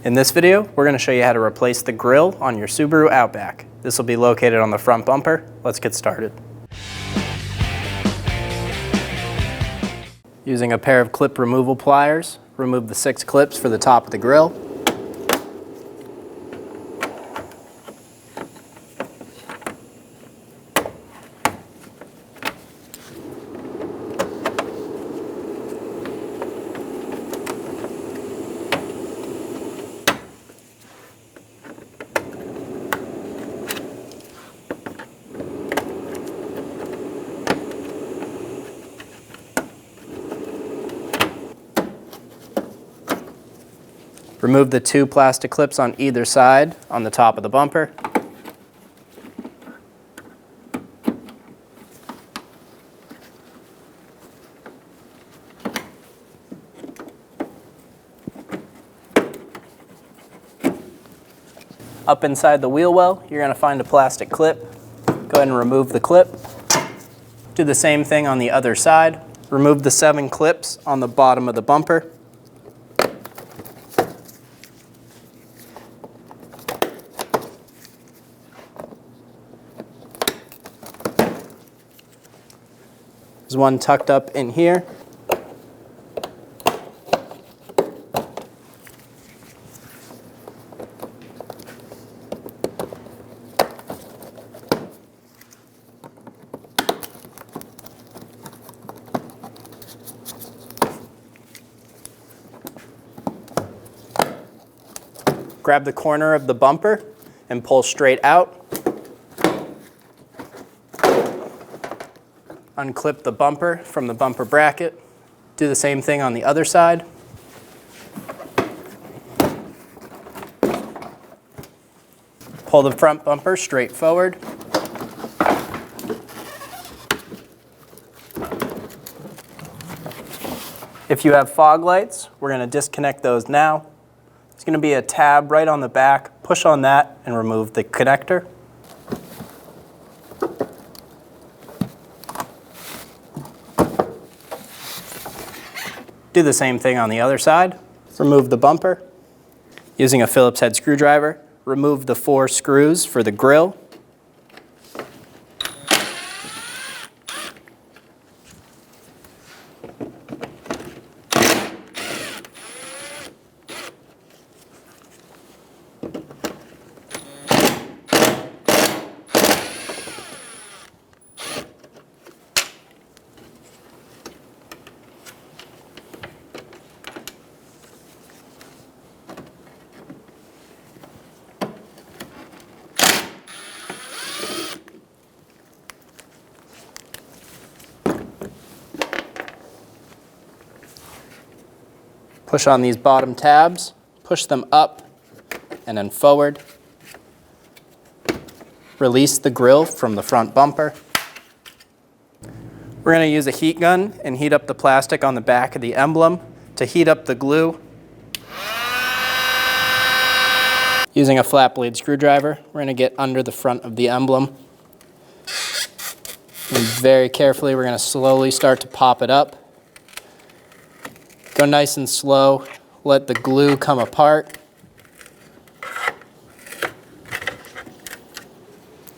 In this video, we're going to show you how to replace the grille on your Subaru Outback. This will be located on the front bumper. Let's get started. Using a pair of clip removal pliers, remove the 6 clips for the top of the grille. Remove the 2 plastic clips on either side on the top of the bumper. Up inside the wheel well, you're going to find a plastic clip. Go ahead and remove the clip. Do the same thing on the other side. Remove the 7 clips on the bottom of the bumper. There's one tucked up in here. Grab the corner of the bumper and pull straight out. Unclip the bumper from the bumper bracket. Do the same thing on the other side. Pull the front bumper straight forward. If you have fog lights, we're going to disconnect those now. There's going to be a tab right on the back. Push on that and remove the connector. Do the same thing on the other side. Remove the bumper. Using a Phillips head screwdriver, remove the 4 screws for the grille. Push on these bottom tabs, push them up and then forward. Release the grille from the front bumper. We're going to use a heat gun and heat up the plastic on the back of the emblem to heat up the glue. Using a flat blade screwdriver, we're going to get under the front of the emblem. And very carefully, we're going to slowly start to pop it up. Go nice and slow, let the glue come apart,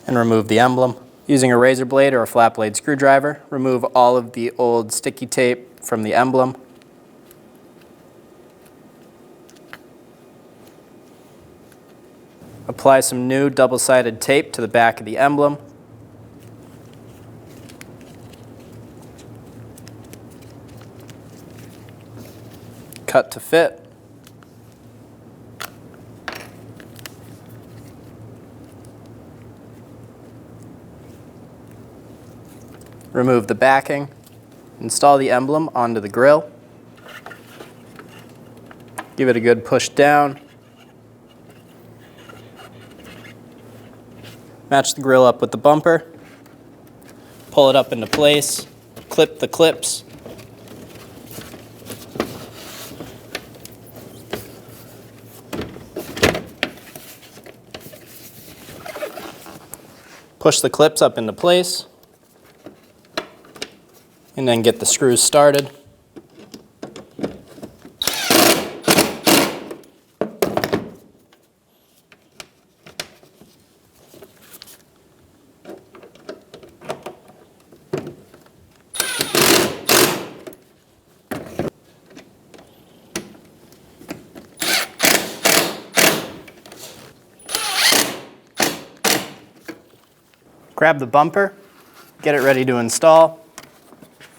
and remove the emblem. Using a razor blade or a flat blade screwdriver, remove all of the old sticky tape from the emblem. Apply some new double-sided tape to the back of the emblem. Cut to fit. Remove the backing. Install the emblem onto the grille. Give it a good push down. Match the grille up with the bumper. Pull it up into place. Clip the clips. Push the clips up into place, and then get the screws started. Grab the bumper, get it ready to install.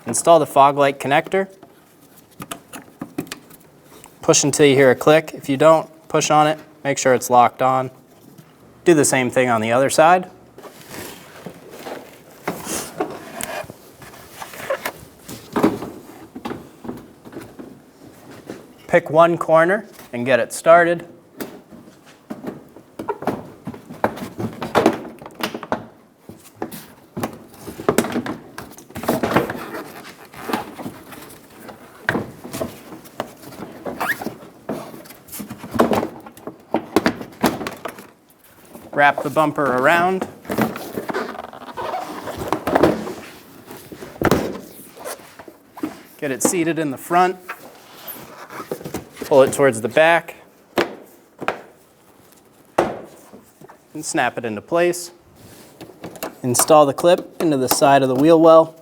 Install the fog light connector. Push until you hear a click. If you don't, push on it, make sure it's locked on. Do the same thing on the other side. Pick one corner and get it started. Wrap the bumper around. Get it seated in the front. Pull it towards the back. And snap it into place. Install the clip into the side of the wheel well.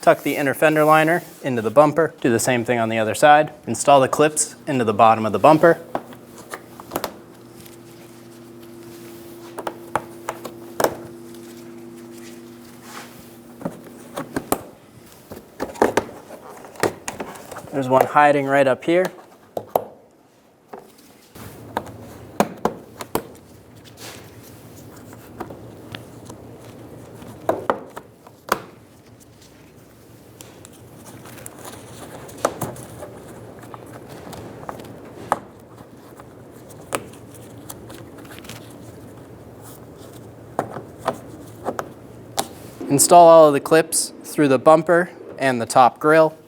Tuck the inner fender liner into the bumper. Do the same thing on the other side. Install the clips into the bottom of the bumper. There's one hiding right up here. Install all of the clips through the bumper and the top grille.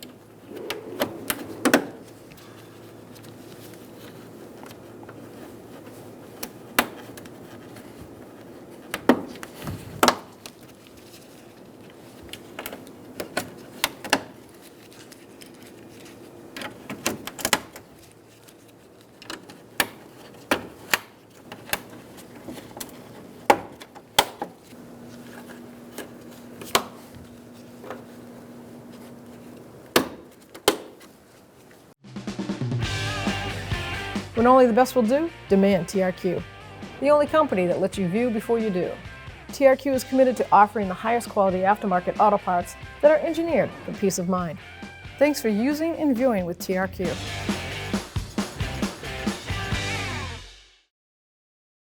When only the best will do, demand TRQ. The only company that lets you view before you do. TRQ is committed to offering the highest quality aftermarket auto parts that are engineered for peace of mind. Thanks for using and viewing with TRQ.